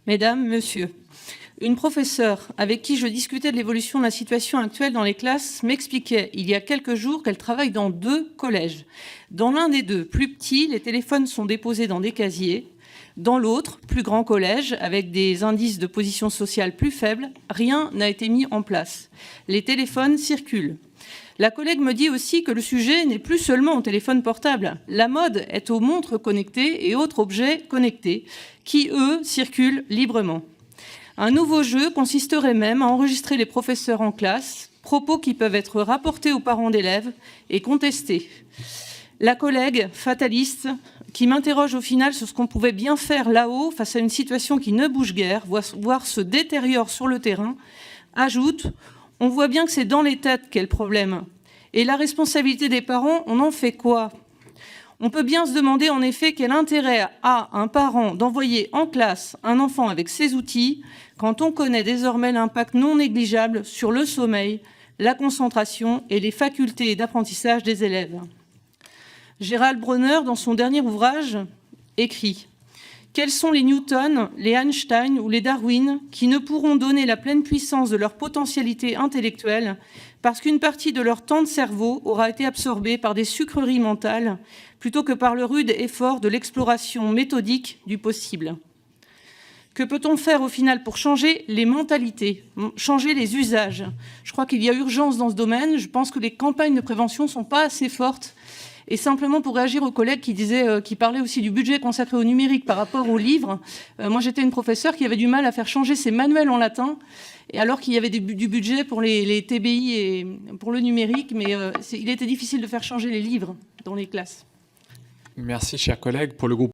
Mesdames, Messieurs, une professeure avec qui je discutais de l'évolution de la situation actuelle dans les classes m'expliquait il y a quelques jours qu'elle travaille dans 2 collèges. Dans l'un des 2, plus petit, les téléphones sont déposés dans des casiers. Dans l'autre, plus grand collège, avec des indices de position sociale plus faibles, rien n'a été mis en place. Les téléphones circulent. La collègue me dit aussi que le sujet n'est plus seulement au téléphone portable. La mode est aux montres connectées et autres objets connectés qui, eux, circulent librement. Un nouveau jeu consisterait même à enregistrer les professeurs en classe, propos qui peuvent être rapportés aux parents d'élèves et contestés. La collègue fataliste qui m'interroge au final sur ce qu'on pouvait bien faire là-haut face à une situation qui ne bouge guère, voire se détériore sur le terrain, ajoute « On voit bien que c'est dans les têtes qu'est le problème. Et la responsabilité des parents, on en fait quoi ?» On peut bien se demander en effet quel intérêt a un parent d'envoyer en classe un enfant avec ces outils quand on connaît désormais l'impact non négligeable sur le sommeil, la concentration et les facultés d'apprentissage des élèves. Gérald Bronner, dans son dernier ouvrage, écrit « Quels sont les Newton, les Einstein ou les Darwin qui ne pourront donner la pleine puissance de leur potentialité intellectuelle parce qu'une partie de leur temps de cerveau aura été absorbée par des sucreries mentales plutôt que par le rude effort de l'exploration méthodique du possible. Que peut-on faire au final pour changer les mentalités, changer les usages? Je crois qu'il y a urgence dans ce domaine. Je pense que les campagnes de prévention ne sont pas assez fortes. Et simplement pour réagir aux collègues qui parlaient aussi du budget consacré au numérique par rapport aux livres, moi j'étais une professeure qui avait du mal à faire changer ses manuels en latin, et alors qu'il y avait du budget pour les TBI et pour le numérique, mais il était difficile de faire changer les livres dans les classes. Merci, chers collègues. Pour le groupe